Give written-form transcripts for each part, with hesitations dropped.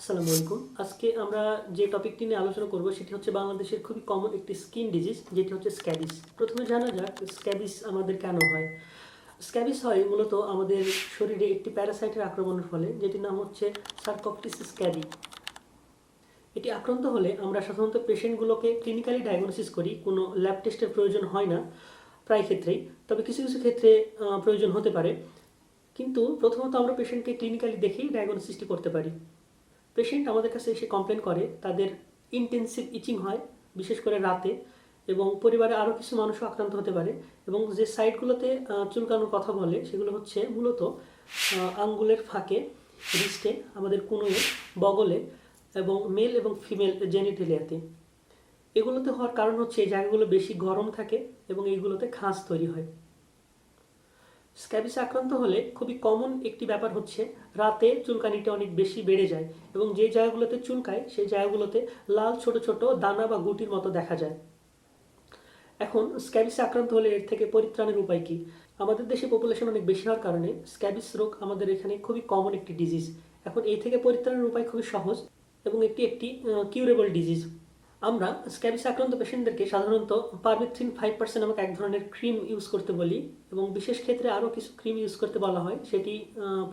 আসসালামু আলাইকুম। আজকে আমরা যে টপিকটি নিয়ে আলোচনা করব সেটি হচ্ছে বাংলাদেশের খুবই কমন একটি স্কিন ডিজিজ, যেটি হচ্ছে স্ক্যাবিস। প্রথমে জানা যাক স্ক্যাবিস আমাদের কেন হয়। স্ক্যাবিস হয় মূলত আমাদের শরীরে একটি প্যারাসাইটের আক্রমণের ফলে, যেটির নাম হচ্ছে সার্কপটিস স্ক্যাবি। এটি আক্রান্ত হলে আমরা সাধারণত পেশেন্টগুলোকে ক্লিনিক্যালি ডায়াগনোসিস করি, কোনো ল্যাব টেস্টের প্রয়োজন হয় না প্রায় ক্ষেত্রেই, তবে কিছু কিছু ক্ষেত্রে প্রয়োজন হতে পারে। কিন্তু প্রথমত আমরা পেশেন্টকে ক্লিনিক্যালি দেখেই ডায়াগনোসিসটি করতে পারি। পেশেন্ট আমাদের কাছে এসে কমপ্লেন করে তাদের ইন্টেন্সিভ ইচিং হয়, বিশেষ করে রাতে, এবং পরিবারে আরও কিছু মানুষও আক্রান্ত হতে পারে। এবং যে সাইডগুলোতে চুলকানোর কথা বলে সেগুলো হচ্ছে মূলত আঙ্গুলের ফাঁকে, রিস্টে, আমাদের কনুয়ে, বগলে এবং মেল এবং ফিমেল জেনিটেলিয়াতে। এগুলোতে হওয়ার কারণ হচ্ছে এই জায়গাগুলো বেশি গরম থাকে এবং এইগুলোতে খাঁজ তৈরি হয়। স্ক্যাবিসে আক্রান্ত হলে খুবই কমন একটি ব্যাপার হচ্ছে রাতে চুলকানিটা অনেক বেশি বেড়ে যায় এবং যে জায়গাগুলোতে চুলকায় সেই জায়গাগুলোতে লাল ছোট ছোট দানা বা গুটির মতো দেখা যায়। এখন স্ক্যাবিসে আক্রান্ত হলে এর থেকে পরিত্রাণের উপায় কী? আমাদের দেশে পপুলেশন অনেক বেশি হওয়ার কারণে স্ক্যাবিস রোগ আমাদের এখানে খুবই কমন একটি ডিজিজ। এখন এই থেকে পরিত্রাণের উপায় খুবই সহজ এবং এটি একটি কিউরেবল ডিজিজ। আমরা স্ক্যাবিস আক্রান্ত পেশেন্টদেরকে সাধারণত পারমেথ্রিন 5% নামক এক ধরনের ক্রিম ইউজ করতে বলি এবং বিশেষ ক্ষেত্রে আরও কিছু ক্রিম ইউজ করতে বলা হয়। সেটি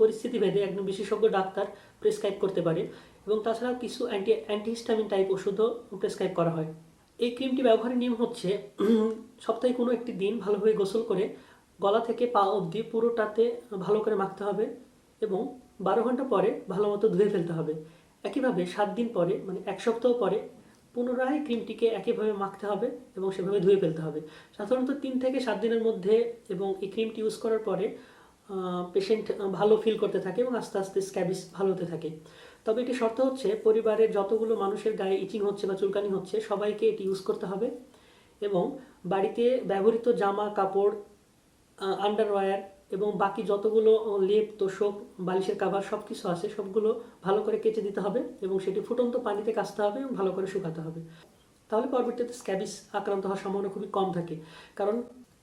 পরিস্থিতি ভেদে একজন বিশেষজ্ঞ ডাক্তার প্রেসক্রাইব করতে পারে এবং তাছাড়াও কিছু অ্যান্টিহিস্টামিন টাইপ ওষুধও প্রেসক্রাইব করা হয়। এই ক্রিমটি ব্যবহারের নিয়ম হচ্ছে সপ্তাহে কোনো একটি দিন ভালোভাবে গোসল করে গলা থেকে পা অবধি পুরোটাতে ভালো করে মাখতে হবে এবং 12 ঘন্টা পরে ভালো মতো ধুয়ে ফেলতে হবে। একইভাবে 7 দিন পরে, মানে এক সপ্তাহ পরে, পুনরায় ক্রিমটিকে একইভাবে মাখতে হবে এবং সেভাবে ধুয়ে ফেলতে হবে। সাধারণত 3 থেকে 7 দিনের মধ্যে এবং এই ক্রিমটি ইউজ করার পরে পেশেন্ট ভালো ফিল করতে থাকে এবং আস্তে আস্তে স্ক্যাবিস ভালো হতে থাকে। তবে এটি শর্ত হচ্ছে পরিবারের যতগুলো মানুষের গায়ে ইচিং হচ্ছে বা চুলকানি হচ্ছে সবাইকে এটি ইউজ করতে হবে এবং বাড়িতে ব্যবহৃত জামা কাপড়, আন্ডারওয়্যার এবং বাকি যতগুলো লেপ, তোশক, বালিশের কাভার সব কিছু আছে সবগুলো ভালো করে কেচে দিতে হবে এবং সেটি ফুটন্ত পানিতে কাচতে হবে এবং ভালো করে শুকাতে হবে। তাহলে পরবর্তীতে স্ক্যাবিস আক্রান্ত হওয়ার সম্ভাবনা খুবই কম থাকে। কারণ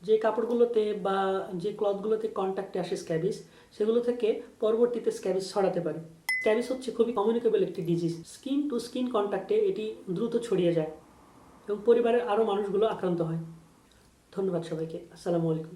যে কাপড়গুলোতে বা যে ক্লথগুলোতে কন্ট্যাক্টে আসে স্ক্যাবিস, সেগুলো থেকে পরবর্তীতে স্ক্যাবিস ছড়াতে পারে। স্ক্যাবিস হচ্ছে খুবই কমিউনিকেবল একটি ডিজিজ। স্কিন টু স্কিন কন্ট্যাক্টে এটি দ্রুত ছড়িয়ে যায় এবং পরিবারের আরও মানুষগুলো আক্রান্ত হয়। ধন্যবাদ সবাইকে। আসসালামু আলাইকুম।